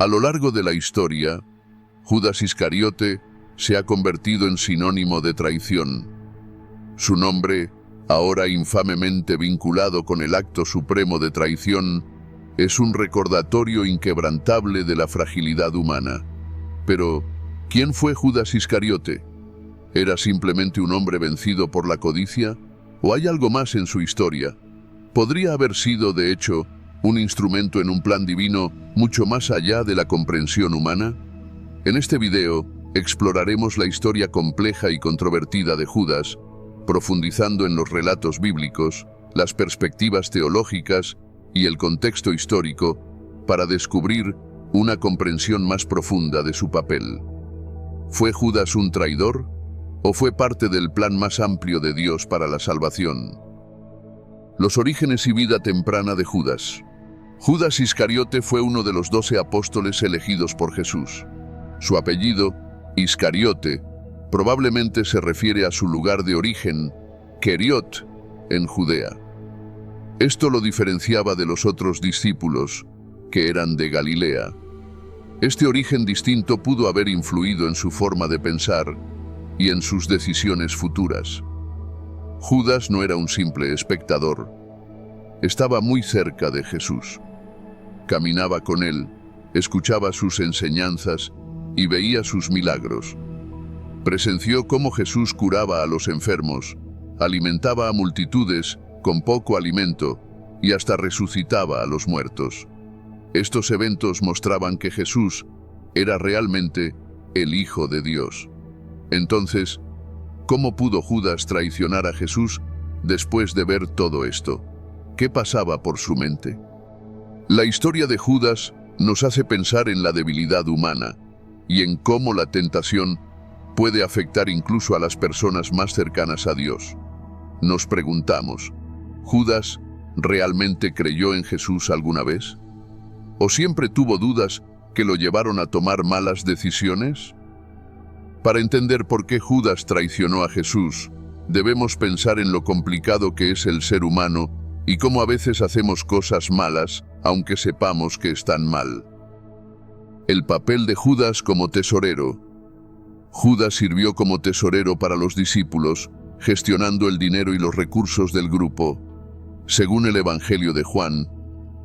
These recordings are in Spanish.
A lo largo de la historia, Judas Iscariote se ha convertido en sinónimo de traición. Su nombre, ahora infamemente vinculado con el acto supremo de traición, es un recordatorio inquebrantable de la fragilidad humana. Pero, ¿quién fue Judas Iscariote? ¿Era simplemente un hombre vencido por la codicia? ¿O hay algo más en su historia? ¿Podría haber sido, de hecho, un instrumento en un plan divino mucho más allá de la comprensión humana? En este video, exploraremos la historia compleja y controvertida de Judas, profundizando en los relatos bíblicos, las perspectivas teológicas y el contexto histórico, para descubrir una comprensión más profunda de su papel. ¿Fue Judas un traidor? ¿O fue parte del plan más amplio de Dios para la salvación? Los orígenes y vida temprana de Judas. Judas Iscariote fue uno de los 12 apóstoles elegidos por Jesús. Su apellido, Iscariote, probablemente se refiere a su lugar de origen, Queriot, en Judea. Esto lo diferenciaba de los otros discípulos, que eran de Galilea. Este origen distinto pudo haber influido en su forma de pensar y en sus decisiones futuras. Judas no era un simple espectador. Estaba muy cerca de Jesús. Caminaba con él, escuchaba sus enseñanzas y veía sus milagros. Presenció cómo Jesús curaba a los enfermos, alimentaba a multitudes con poco alimento y hasta resucitaba a los muertos. Estos eventos mostraban que Jesús era realmente el Hijo de Dios. Entonces, ¿cómo pudo Judas traicionar a Jesús después de ver todo esto? ¿Qué pasaba por su mente? La historia de Judas nos hace pensar en la debilidad humana y en cómo la tentación puede afectar incluso a las personas más cercanas a Dios. Nos preguntamos, ¿Judas realmente creyó en Jesús alguna vez? ¿O siempre tuvo dudas que lo llevaron a tomar malas decisiones? Para entender por qué Judas traicionó a Jesús, debemos pensar en lo complicado que es el ser humano y cómo a veces hacemos cosas malas, aunque sepamos que están mal. El papel de Judas como tesorero. Judas sirvió como tesorero para los discípulos, gestionando el dinero y los recursos del grupo. Según el Evangelio de Juan,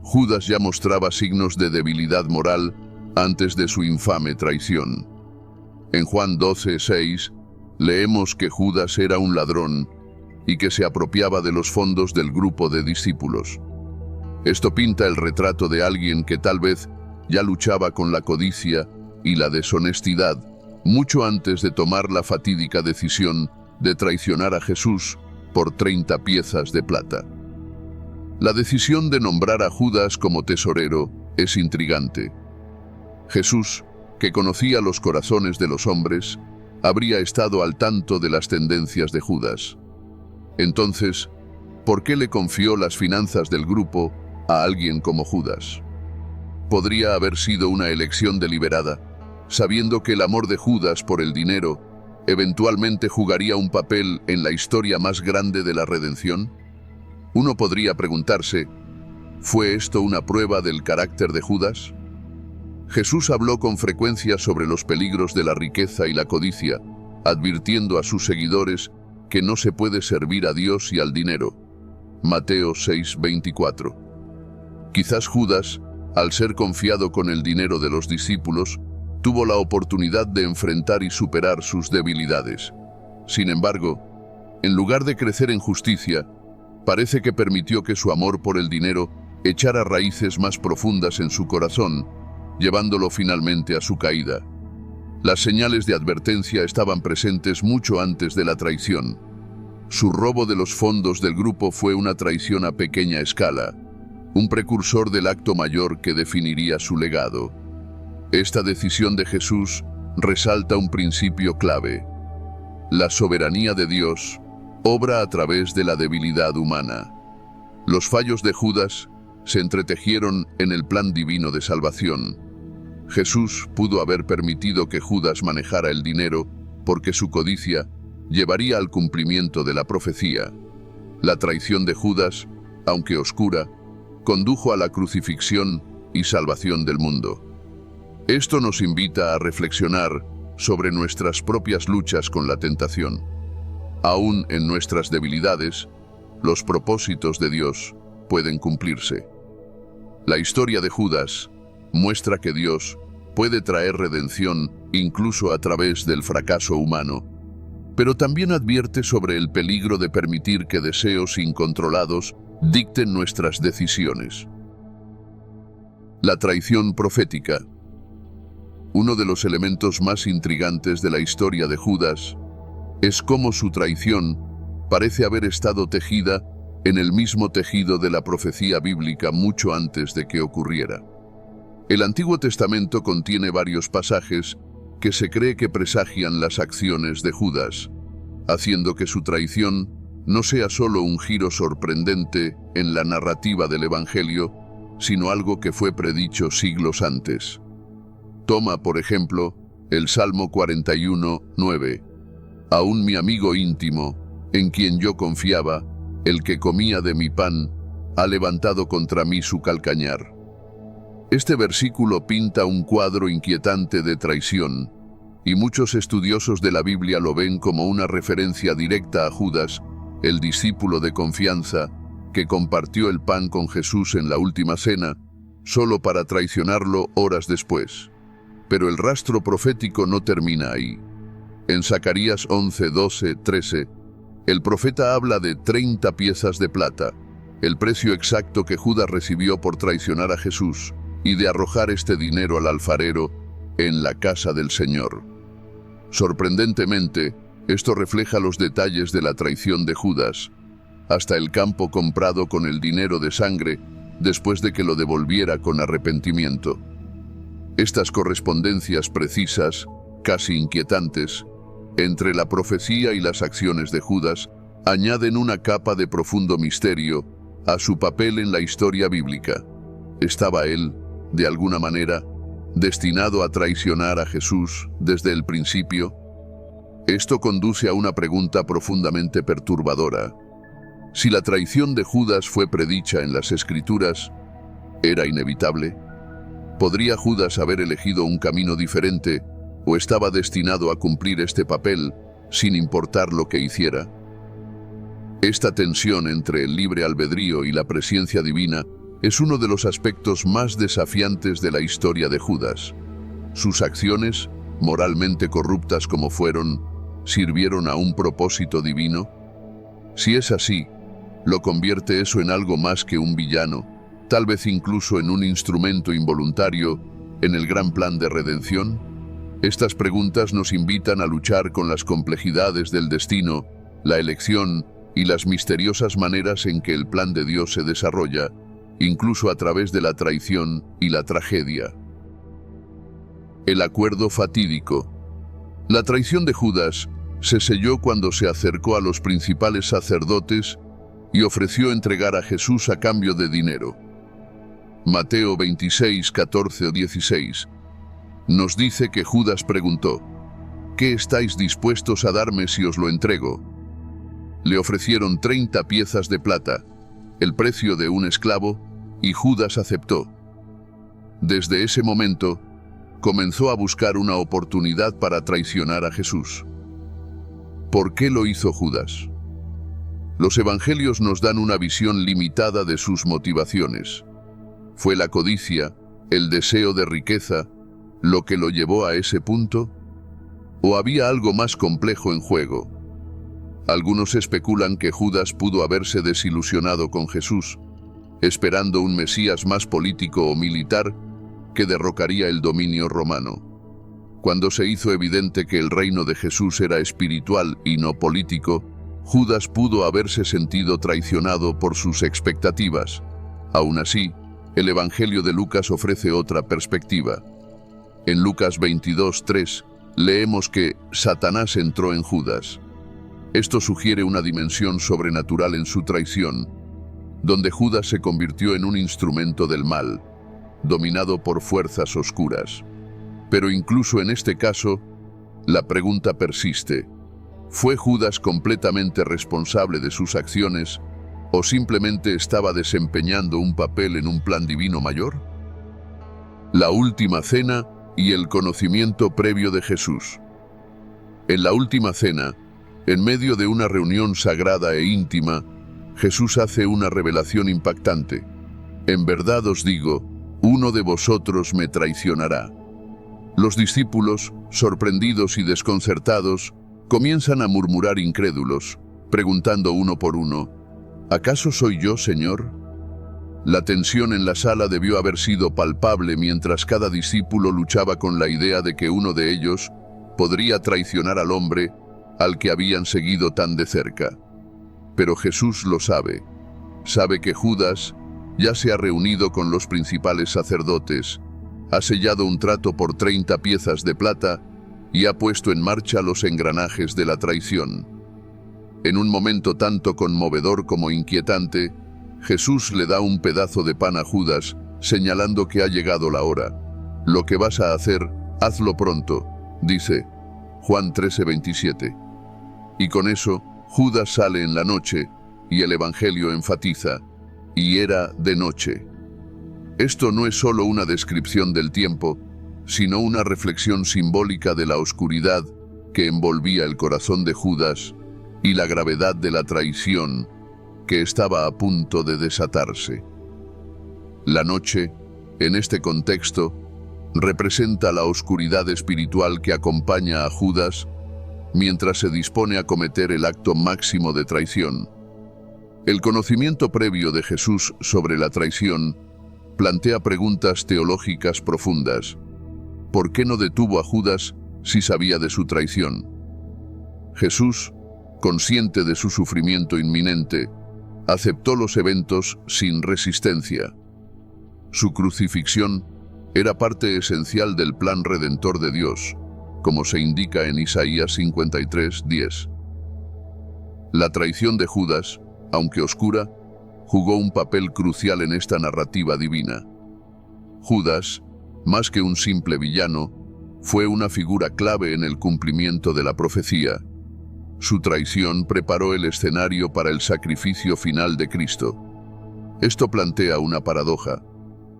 Judas ya mostraba signos de debilidad moral antes de su infame traición. En Juan 12:6, leemos que Judas era un ladrón y que se apropiaba de los fondos del grupo de discípulos. Esto pinta el retrato de alguien que tal vez ya luchaba con la codicia y la deshonestidad mucho antes de tomar la fatídica decisión de traicionar a Jesús por 30 piezas de plata. La decisión de nombrar a Judas como tesorero es intrigante. Jesús, que conocía los corazones de los hombres, habría estado al tanto de las tendencias de Judas. Entonces, ¿por qué le confió las finanzas del grupo a alguien como Judas? Podría haber sido una elección deliberada, sabiendo que el amor de Judas por el dinero eventualmente jugaría un papel en la historia más grande de la redención. Uno podría preguntarse, ¿fue esto una prueba del carácter de Judas? Jesús habló con frecuencia sobre los peligros de la riqueza y la codicia, advirtiendo a sus seguidores que no se puede servir a Dios y al dinero. Mateo 6:24. Quizás Judas, al ser confiado con el dinero de los discípulos, tuvo la oportunidad de enfrentar y superar sus debilidades. Sin embargo, en lugar de crecer en justicia, parece que permitió que su amor por el dinero echara raíces más profundas en su corazón, llevándolo finalmente a su caída. Las señales de advertencia estaban presentes mucho antes de la traición. Su robo de los fondos del grupo fue una traición a pequeña escala, un precursor del acto mayor que definiría su legado. Esta decisión de Jesús resalta un principio clave. La soberanía de Dios obra a través de la debilidad humana. Los fallos de Judas se entretejieron en el plan divino de salvación. Jesús pudo haber permitido que Judas manejara el dinero porque su codicia llevaría al cumplimiento de la profecía. La traición de Judas, aunque oscura, condujo a la crucifixión y salvación del mundo. Esto nos invita a reflexionar sobre nuestras propias luchas con la tentación. Aún en nuestras debilidades, los propósitos de Dios pueden cumplirse. La historia de Judas muestra que Dios puede traer redención incluso a través del fracaso humano, pero también advierte sobre el peligro de permitir que deseos incontrolados dicten nuestras decisiones. La traición profética. Uno de los elementos más intrigantes de la historia de Judas es cómo su traición parece haber estado tejida en el mismo tejido de la profecía bíblica mucho antes de que ocurriera. El Antiguo Testamento contiene varios pasajes que se cree que presagian las acciones de Judas, haciendo que su traición no sea solo un giro sorprendente en la narrativa del Evangelio, sino algo que fue predicho siglos antes. Toma, por ejemplo, el Salmo 41:9. Aún mi amigo íntimo, en quien yo confiaba, el que comía de mi pan, ha levantado contra mí su calcañar. Este versículo pinta un cuadro inquietante de traición, y muchos estudiosos de la Biblia lo ven como una referencia directa a Judas, el discípulo de confianza, que compartió el pan con Jesús en la última cena, solo para traicionarlo horas después. Pero el rastro profético no termina ahí. En Zacarías 11:12-13, el profeta habla de 30 piezas de plata, el precio exacto que Judas recibió por traicionar a Jesús, y de arrojar este dinero al alfarero en la casa del Señor. Sorprendentemente, esto refleja los detalles de la traición de Judas, hasta el campo comprado con el dinero de sangre, después de que lo devolviera con arrepentimiento. Estas correspondencias precisas, casi inquietantes, entre la profecía y las acciones de Judas, añaden una capa de profundo misterio a su papel en la historia bíblica. ¿Estaba él, de alguna manera, destinado a traicionar a Jesús desde el principio? Esto conduce a una pregunta profundamente perturbadora. Si la traición de Judas fue predicha en las Escrituras, ¿era inevitable? ¿Podría Judas haber elegido un camino diferente o estaba destinado a cumplir este papel sin importar lo que hiciera? Esta tensión entre el libre albedrío y la presencia divina es uno de los aspectos más desafiantes de la historia de Judas. Sus acciones, moralmente corruptas como fueron, ¿sirvieron a un propósito divino? Si es así, ¿lo convierte eso en algo más que un villano, tal vez incluso en un instrumento involuntario en el gran plan de redención? Estas preguntas nos invitan a luchar con las complejidades del destino, la elección y las misteriosas maneras en que el plan de Dios se desarrolla, incluso a través de la traición y la tragedia. El acuerdo fatídico. La traición de Judas se selló cuando se acercó a los principales sacerdotes y ofreció entregar a Jesús a cambio de dinero. Mateo 26:14-16 nos dice que Judas preguntó: ¿qué estáis dispuestos a darme si os lo entrego? Le ofrecieron 30 piezas de plata, el precio de un esclavo, y Judas aceptó. Desde ese momento, comenzó a buscar una oportunidad para traicionar a Jesús. ¿Por qué lo hizo Judas? Los evangelios nos dan una visión limitada de sus motivaciones. ¿Fue la codicia, el deseo de riqueza, lo que lo llevó a ese punto? ¿O había algo más complejo en juego? Algunos especulan que Judas pudo haberse desilusionado con Jesús, esperando un Mesías más político o militar que derrocaría el dominio romano. Cuando se hizo evidente que el reino de Jesús era espiritual y no político, Judas pudo haberse sentido traicionado por sus expectativas. Aún así, el Evangelio de Lucas ofrece otra perspectiva. En Lucas 22:3 leemos que Satanás entró en Judas. Esto sugiere una dimensión sobrenatural en su traición, donde Judas se convirtió en un instrumento del mal, dominado por fuerzas oscuras. Pero incluso en este caso, la pregunta persiste: ¿fue Judas completamente responsable de sus acciones o simplemente estaba desempeñando un papel en un plan divino mayor? La última cena y el conocimiento previo de Jesús. En la última cena, en medio de una reunión sagrada e íntima, Jesús hace una revelación impactante. En verdad os digo, uno de vosotros me traicionará. Los discípulos, sorprendidos y desconcertados, comienzan a murmurar incrédulos, preguntando uno por uno, ¿acaso soy yo, Señor? La tensión en la sala debió haber sido palpable mientras cada discípulo luchaba con la idea de que uno de ellos podría traicionar al hombre al que habían seguido tan de cerca. Pero Jesús lo sabe. Sabe que Judas ya se ha reunido con los principales sacerdotes, ha sellado un trato por 30 piezas de plata y ha puesto en marcha los engranajes de la traición. En un momento tanto conmovedor como inquietante, Jesús le da un pedazo de pan a Judas, señalando que ha llegado la hora. Lo que vas a hacer, hazlo pronto, dice Juan 13:27. Y con eso, Judas sale en la noche, y el Evangelio enfatiza, y era de noche. Esto no es solo una descripción del tiempo, sino una reflexión simbólica de la oscuridad que envolvía el corazón de Judas y la gravedad de la traición que estaba a punto de desatarse. La noche, en este contexto, representa la oscuridad espiritual que acompaña a Judas mientras se dispone a cometer el acto máximo de traición. El conocimiento previo de Jesús sobre la traición plantea preguntas teológicas profundas. ¿Por qué no detuvo a Judas si sabía de su traición? Jesús, consciente de su sufrimiento inminente, aceptó los eventos sin resistencia. Su crucifixión era parte esencial del plan redentor de Dios, como se indica en Isaías 53:10. La traición de Judas, aunque oscura, jugó un papel crucial en esta narrativa divina. Judas, más que un simple villano, fue una figura clave en el cumplimiento de la profecía. Su traición preparó el escenario para el sacrificio final de Cristo. Esto plantea una paradoja.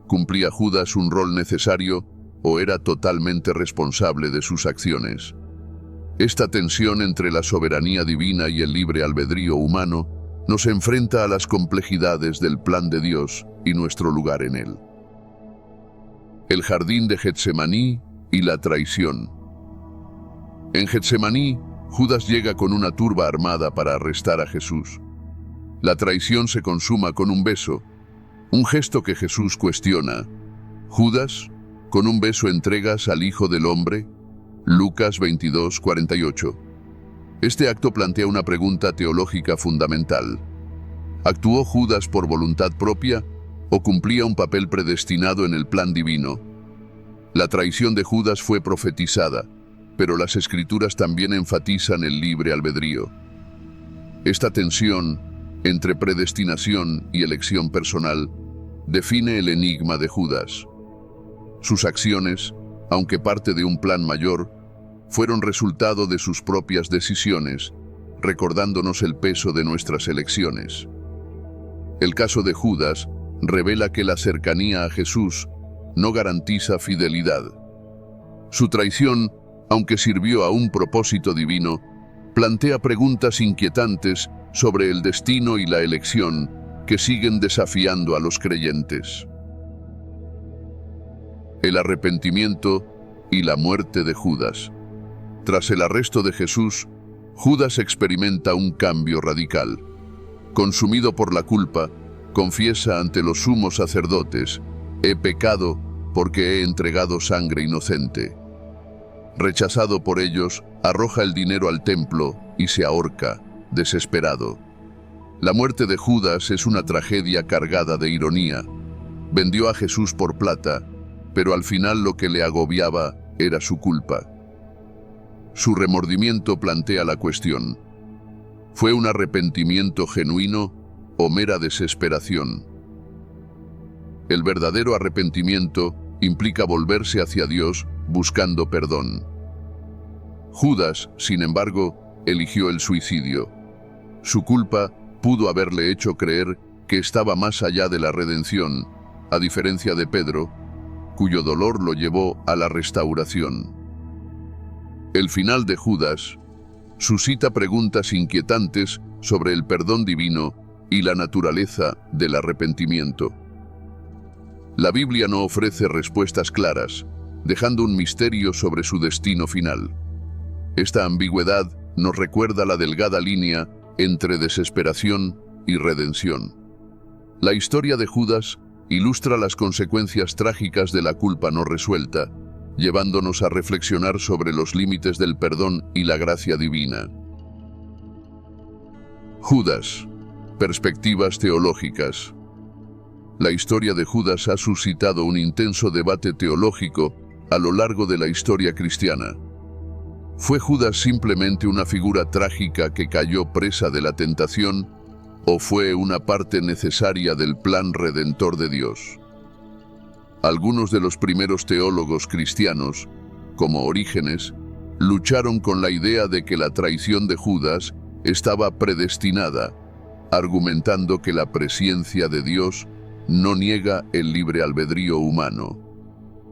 ¿Cumplía Judas un rol necesario o era totalmente responsable de sus acciones? Esta tensión entre la soberanía divina y el libre albedrío humano nos enfrenta a las complejidades del plan de Dios y nuestro lugar en él. El jardín de Getsemaní y la traición. En Getsemaní, Judas llega con una turba armada para arrestar a Jesús. La traición se consuma con un beso, un gesto que Jesús cuestiona. Judas, ¿con un beso entregas al Hijo del Hombre? Lucas 22:48. Este acto plantea una pregunta teológica fundamental. ¿Actuó Judas por voluntad propia o cumplía un papel predestinado en el plan divino? La traición de Judas fue profetizada, pero las Escrituras también enfatizan el libre albedrío. Esta tensión entre predestinación y elección personal define el enigma de Judas. Sus acciones, aunque parte de un plan mayor, fueron resultado de sus propias decisiones, recordándonos el peso de nuestras elecciones. El caso de Judas revela que la cercanía a Jesús no garantiza fidelidad. Su traición, aunque sirvió a un propósito divino, plantea preguntas inquietantes sobre el destino y la elección que siguen desafiando a los creyentes. El arrepentimiento y la muerte de Judas. Tras el arresto de Jesús, Judas experimenta un cambio radical. Consumido por la culpa, confiesa ante los sumos sacerdotes: «He pecado porque he entregado sangre inocente». Rechazado por ellos, arroja el dinero al templo y se ahorca, desesperado. La muerte de Judas es una tragedia cargada de ironía. Vendió a Jesús por plata, pero al final lo que le agobiaba era su culpa. Su remordimiento plantea la cuestión: ¿fue un arrepentimiento genuino o mera desesperación? El verdadero arrepentimiento implica volverse hacia Dios buscando perdón. Judas, sin embargo, eligió el suicidio. Su culpa pudo haberle hecho creer que estaba más allá de la redención, a diferencia de Pedro, cuyo dolor lo llevó a la restauración. El final de Judas suscita preguntas inquietantes sobre el perdón divino y la naturaleza del arrepentimiento. La Biblia no ofrece respuestas claras, dejando un misterio sobre su destino final. Esta ambigüedad nos recuerda la delgada línea entre desesperación y redención. La historia de Judas ilustra las consecuencias trágicas de la culpa no resuelta, llevándonos a reflexionar sobre los límites del perdón y la gracia divina. Judas. Perspectivas teológicas. La historia de Judas ha suscitado un intenso debate teológico a lo largo de la historia cristiana. ¿Fue Judas simplemente una figura trágica que cayó presa de la tentación, o fue una parte necesaria del plan redentor de Dios? Algunos de los primeros teólogos cristianos, como Orígenes, lucharon con la idea de que la traición de Judas estaba predestinada, argumentando que la presencia de Dios no niega el libre albedrío humano.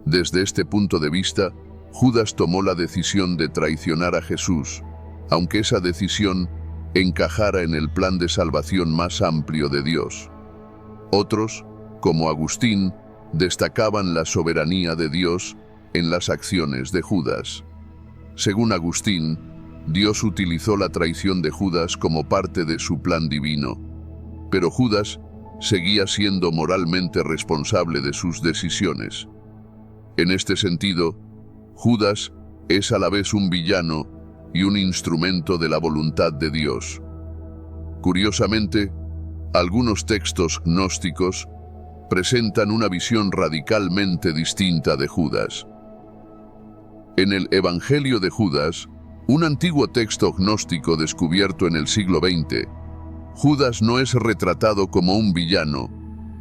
Desde este punto de vista, Judas tomó la decisión de traicionar a Jesús, aunque esa decisión encajara en el plan de salvación más amplio de Dios. Otros, como Agustín, destacaban la soberanía de Dios en las acciones de Judas. Según Agustín, Dios utilizó la traición de Judas como parte de su plan divino, pero Judas seguía siendo moralmente responsable de sus decisiones. En este sentido, Judas es a la vez un villano y un instrumento de la voluntad de Dios. Curiosamente, algunos textos gnósticos presentan una visión radicalmente distinta de Judas. En el Evangelio de Judas, un antiguo texto gnóstico descubierto en el siglo XX, Judas no es retratado como un villano,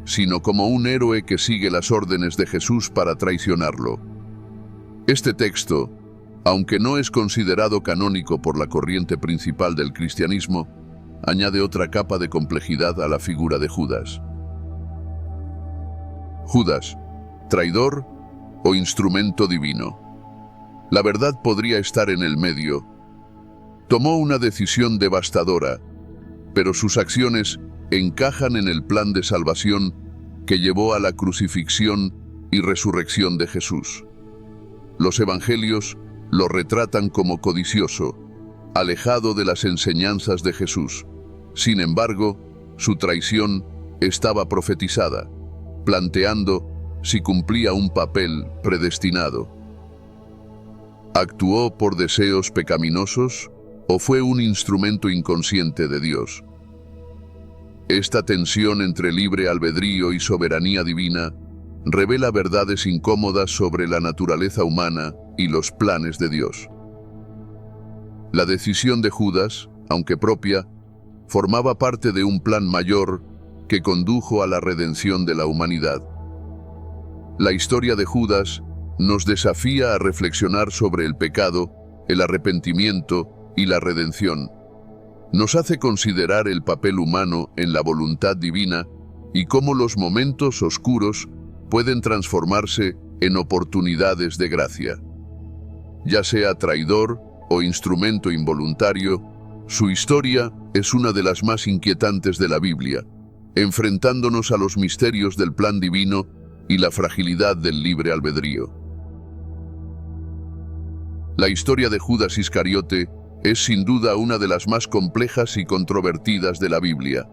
sino como un héroe que sigue las órdenes de Jesús para traicionarlo. Este texto, aunque no es considerado canónico por la corriente principal del cristianismo, añade otra capa de complejidad a la figura de Judas. Judas, traidor o instrumento divino. La verdad podría estar en el medio. Tomó una decisión devastadora, pero sus acciones encajan en el plan de salvación que llevó a la crucifixión y resurrección de Jesús. Los evangelios lo retratan como codicioso, alejado de las enseñanzas de Jesús. Sin embargo, su traición estaba profetizada, planteando si cumplía un papel predestinado. ¿Actuó por deseos pecaminosos o fue un instrumento inconsciente de Dios? Esta tensión entre libre albedrío y soberanía divina revela verdades incómodas sobre la naturaleza humana y los planes de Dios. La decisión de Judas, aunque propia, formaba parte de un plan mayor que condujo a la redención de la humanidad. La historia de Judas nos desafía a reflexionar sobre el pecado, el arrepentimiento y la redención. Nos hace considerar el papel humano en la voluntad divina y cómo los momentos oscuros pueden transformarse en oportunidades de gracia. Ya sea traidor o instrumento involuntario, su historia es una de las más inquietantes de la Biblia, enfrentándonos a los misterios del plan divino y la fragilidad del libre albedrío. La historia de Judas Iscariote es sin duda una de las más complejas y controvertidas de la Biblia.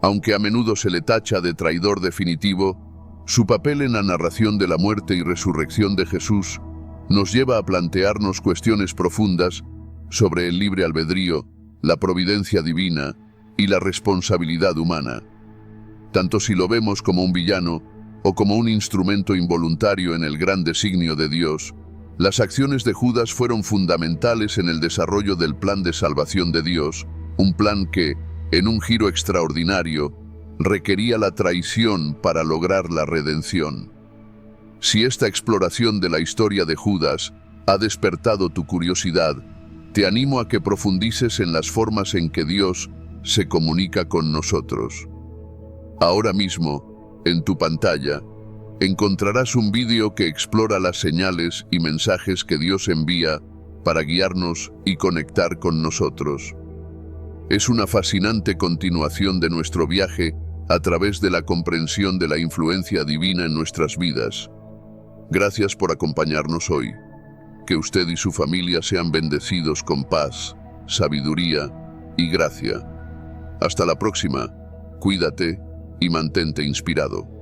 Aunque a menudo se le tacha de traidor definitivo, su papel en la narración de la muerte y resurrección de Jesús nos lleva a plantearnos cuestiones profundas sobre el libre albedrío, la providencia divina y la responsabilidad humana. Tanto si lo vemos como un villano o como un instrumento involuntario en el gran designio de Dios, las acciones de Judas fueron fundamentales en el desarrollo del plan de salvación de Dios, un plan que, en un giro extraordinario, requería la traición para lograr la redención. Si esta exploración de la historia de Judas ha despertado tu curiosidad, te animo a que profundices en las formas en que Dios se comunica con nosotros. Ahora mismo, en tu pantalla, encontrarás un vídeo que explora las señales y mensajes que Dios envía para guiarnos y conectar con nosotros. Es una fascinante continuación de nuestro viaje a través de la comprensión de la influencia divina en nuestras vidas. Gracias por acompañarnos hoy. Que usted y su familia sean bendecidos con paz, sabiduría y gracia. Hasta la próxima. Cuídate y mantente inspirado.